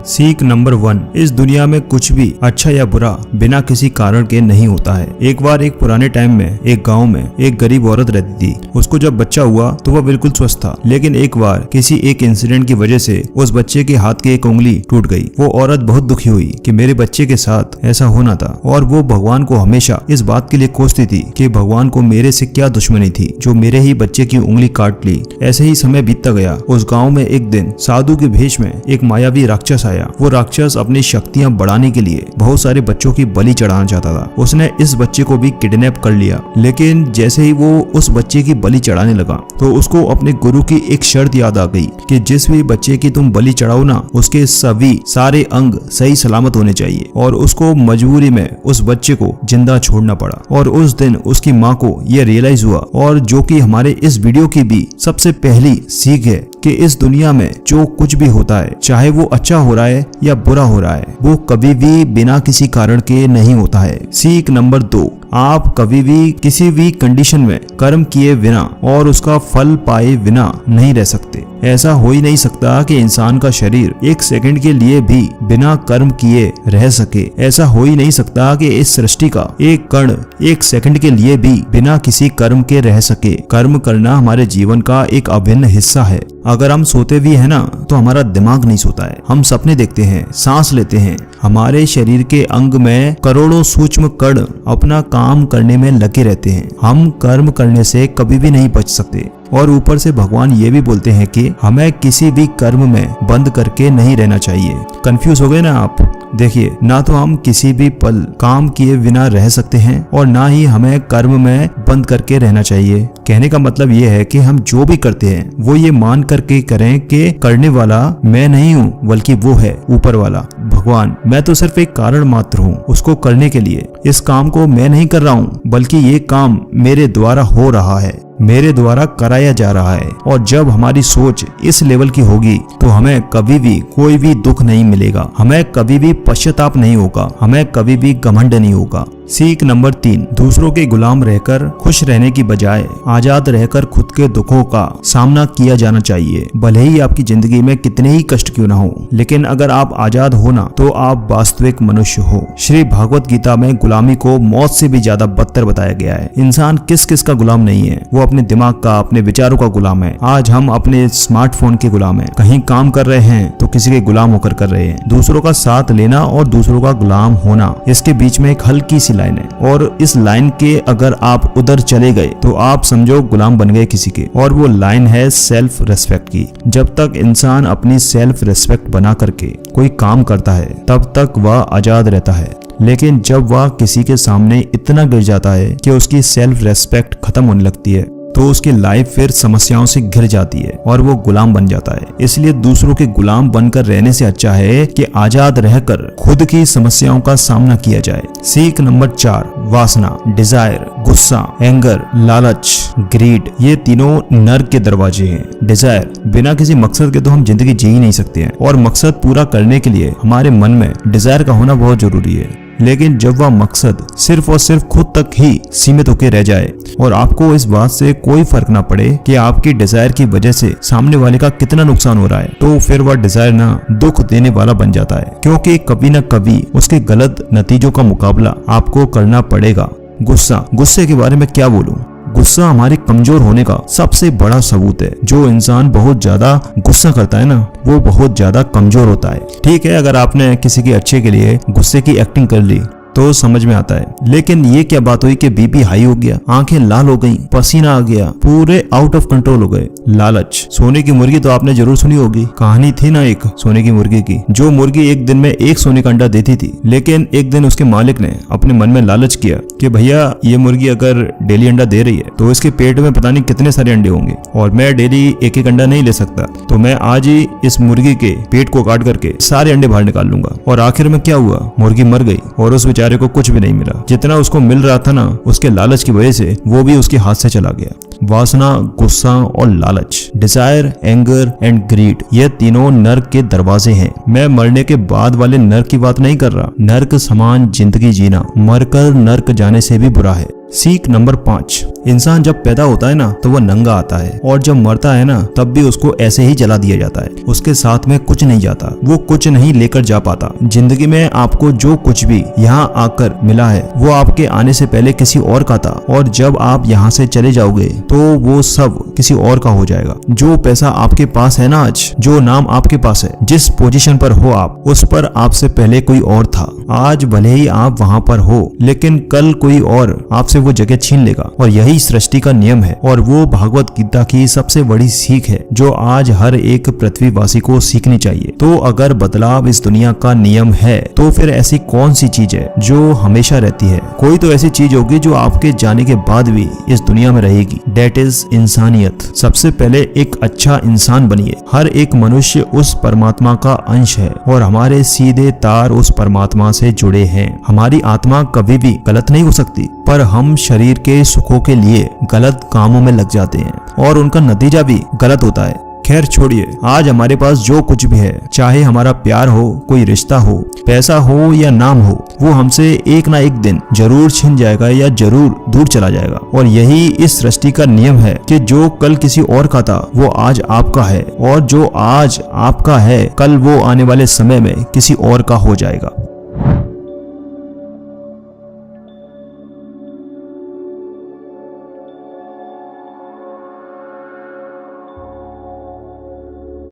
सीख नंबर 1, इस दुनिया में कुछ भी अच्छा या बुरा बिना किसी कारण के नहीं होता है। एक बार एक पुराने टाइम में एक गांव में एक गरीब औरत रहती थी। उसको जब बच्चा हुआ तो वह बिल्कुल स्वस्थ था, लेकिन एक बार किसी एक इंसिडेंट की वजह से उस बच्चे के हाथ की एक उंगली टूट गई। वो औरत बहुत दुखी हुई कि मेरे बच्चे के साथ ऐसा होना था, और वो भगवान को हमेशा इस बात के लिए कोसती थी कि भगवान को मेरे से क्या दुश्मनी थी जो मेरे ही बच्चे की उंगली काट ली। ऐसे ही समय बीतता गया। उस गाँव में एक दिन साधु के भेष में एक मायावी राक्षस आया। वो राक्षस अपनी शक्तियां बढ़ाने के लिए बहुत सारे बच्चों की बलि चढ़ाना चाहता था। उसने इस बच्चे को भी किडनैप कर लिया, लेकिन जैसे ही वो उस बच्चे की बलि चढ़ाने लगा तो उसको अपने गुरु की एक शर्त याद आ गई कि जिस भी बच्चे की तुम बलि चढ़ाओ ना, उसके सभी सारे अंग सही सलामत होने चाहिए। और उसको मजबूरी में उस बच्चे को जिंदा छोड़ना पड़ा। और उस दिन उसकी माँ को यह रियलाइज हुआ, और जो कि हमारे इस वीडियो की भी सबसे पहली सीख है कि इस दुनिया में जो कुछ भी होता है, चाहे वो अच्छा हो रहा है या बुरा हो रहा है, वो कभी भी बिना किसी कारण के नहीं होता है। सीख नंबर 2, आप कभी भी किसी भी कंडीशन में कर्म किए बिना और उसका फल पाए बिना नहीं रह सकते। ऐसा हो ही नहीं सकता कि इंसान का शरीर एक सेकंड के लिए भी बिना कर्म किए रह सके। ऐसा हो ही नहीं सकता कि इस सृष्टि का एक कण एक सेकंड के लिए भी बिना किसी कर्म के रह सके। कर्म करना हमारे जीवन का एक अभिन्न हिस्सा है। अगर हम सोते भी है ना, तो हमारा दिमाग नहीं सोता है। हम सपने देखते हैं, सांस लेते हैं। हमारे शरीर के अंग में करोड़ों सूक्ष्म कण अपना काम करने में लगे रहते हैं। हम कर्म करने से कभी भी नहीं बच सकते। और ऊपर से भगवान ये भी बोलते हैं कि हमें किसी भी कर्म में बंद करके नहीं रहना चाहिए। कंफ्यूज हो गए ना आप? देखिए, ना तो हम किसी भी पल काम किए बिना रह सकते हैं, और ना ही हमें कर्म में बंद करके रहना चाहिए। कहने का मतलब ये है कि हम जो भी करते हैं वो ये मान करके करें कि करने वाला मैं नहीं हूँ, बल्कि वो है ऊपर वाला भगवान। मैं तो सिर्फ एक कारण मात्र हूँ उसको करने के लिए। इस काम को मैं नहीं कर रहा हूँ, बल्कि ये काम मेरे द्वारा हो रहा है, मेरे द्वारा कराया जा रहा है। और जब हमारी सोच इस लेवल की होगी तो हमें कभी भी कोई भी दुख नहीं मिलेगा, हमें कभी भी पश्चाताप नहीं होगा, हमें कभी भी घमंड नहीं होगा। सीख नंबर 3, दूसरों के गुलाम रहकर खुश रहने की बजाय आजाद रहकर खुद के दुखों का सामना किया जाना चाहिए। भले ही आपकी जिंदगी में कितने ही कष्ट क्यों ना हो, लेकिन अगर आप आजाद हो ना, तो आप वास्तविक मनुष्य हो। श्री भागवत गीता में गुलामी को मौत से भी ज्यादा बदतर बताया गया है। इंसान किस किस का गुलाम नहीं है, वो अपने दिमाग का, अपने विचारों का गुलाम है। आज हम अपने स्मार्टफोन के गुलाम है। कहीं काम कर रहे हैं तो किसी के गुलाम होकर कर रहे हैं। दूसरों का साथ लेना और दूसरों का गुलाम होना, इसके बीच में एक हल्की सी लाइन है, और इस लाइन के अगर आप उधर चले गए तो आप समझो गुलाम बन गए किसी के। और वो लाइन है सेल्फ रेस्पेक्ट की। जब तक इंसान अपनी सेल्फ रेस्पेक्ट बना करके कोई काम करता है, तब तक वह आजाद रहता है। लेकिन जब वह किसी के सामने इतना गिर जाता है कि उसकी सेल्फ रेस्पेक्ट खत्म होने लगती है, तो उसकी लाइफ फिर समस्याओं से घिर जाती है और वो गुलाम बन जाता है। इसलिए दूसरों के गुलाम बनकर रहने से अच्छा है कि आजाद रहकर खुद की समस्याओं का सामना किया जाए। सीख नंबर 4, वासना, डिजायर, गुस्सा, एंगर, लालच, ग्रीड, ये तीनों नर्क के दरवाजे हैं। डिजायर, बिना किसी मकसद के तो हम जिंदगी जी ही नहीं सकते हैं, और मकसद पूरा करने के लिए हमारे मन में डिजायर का होना बहुत जरूरी है। लेकिन जब वह मकसद सिर्फ और सिर्फ खुद तक ही सीमित होकर रह जाए और आपको इस बात से कोई फर्क ना पड़े कि आपकी डिजायर की वजह से सामने वाले का कितना नुकसान हो रहा है, तो फिर वह डिजायर ना दुख देने वाला बन जाता है, क्योंकि कभी न कभी उसके गलत नतीजों का मुकाबला आपको करना पड़ेगा। गुस्सा, गुस्से के बारे में क्या बोलूं? गुस्सा हमारे कमजोर होने का सबसे बड़ा सबूत है। जो इंसान बहुत ज्यादा गुस्सा करता है ना, वो बहुत ज्यादा कमजोर होता है। ठीक है, अगर आपने किसी के अच्छे के लिए गुस्से की एक्टिंग कर ली तो समझ में आता है, लेकिन ये क्या बात हुई कि बीपी हाई हो गया, आंखें लाल हो गई, पसीना आ गया, पूरे आउट ऑफ कंट्रोल हो गए। लालच, सोने की मुर्गी तो आपने जरूर सुनी होगी। कहानी थी ना एक सोने की मुर्गी की। जो मुर्गी एक दिन में एक सोने का अंडा देती थी, लेकिन एक दिन उसके मालिक ने अपने मन में लालच किया कि भैया ये मुर्गी अगर डेली अंडा दे रही है तो इसके पेट में पता नहीं कितने सारे अंडे होंगे, और मैं डेली एक एक अंडा नहीं ले सकता, तो मैं आज ही इस मुर्गी के पेट को काट करके सारे अंडे बाहर निकाल लूंगा। और आखिर में क्या हुआ? मुर्गी मर गई और उस बेचारे को कुछ भी नहीं मिला। जितना उसको मिल रहा था ना, उसके लालच की वजह से वो भी उसके हाथ से चला गया। वासना, गुस्सा और लालच, डिजायर, एंगर एंड ग्रीड, ये तीनों नर्क के दरवाजे हैं। मैं मरने के बाद वाले नर्क की बात नहीं कर रहा। नर्क समान जिंदगी जीना मरकर नर्क जाने से भी बुरा है। सीख नंबर 5, इंसान जब पैदा होता है ना तो वह नंगा आता है और जब मरता है ना तब भी उसको ऐसे ही जला दिया जाता है। उसके साथ में कुछ नहीं जाता, वो कुछ नहीं लेकर जा पाता। जिंदगी में आपको जो कुछ भी यहाँ आकर मिला है वो आपके आने से पहले किसी और का था, और जब आप यहाँ से चले जाओगे तो वो सब किसी और का हो जाएगा। जो पैसा आपके पास है ना आज, जो नाम आपके पास है, जिस पोजीशन पर हो आप, उस पर आपसे पहले कोई और था। आज भले ही आप वहाँ पर हो, लेकिन कल कोई और आपसे वो जगह छीन लेगा। और यही सृष्टि का नियम है, और वो भगवत गीता की सबसे बड़ी सीख है जो आज हर एक पृथ्वीवासी को सीखनी चाहिए। तो अगर बदलाव इस दुनिया का नियम है तो फिर ऐसी कौन सी चीज है जो हमेशा रहती है? कोई तो ऐसी चीज होगी जो आपके जाने के बाद भी इस दुनिया में रहेगी। डेट इज इंसानियत। सबसे पहले एक अच्छा इंसान बनिए। हर एक मनुष्य उस परमात्मा का अंश है और हमारे सीधे तार उस परमात्मा से जुड़े हैं। हमारी आत्मा कभी भी गलत नहीं हो सकती, पर हम शरीर के सुखों के लिए गलत कामों में लग जाते हैं और उनका नतीजा भी गलत होता है। खैर छोड़िए, आज हमारे पास जो कुछ भी है, चाहे हमारा प्यार हो, कोई रिश्ता हो, पैसा हो या नाम हो, वो हमसे एक ना एक दिन जरूर छिन जाएगा या जरूर दूर चला जाएगा। और यही इस सृष्टि का नियम है कि जो कल किसी और का था वो आज आपका है, और जो आज आपका है कल वो आने वाले समय में किसी और का हो जाएगा।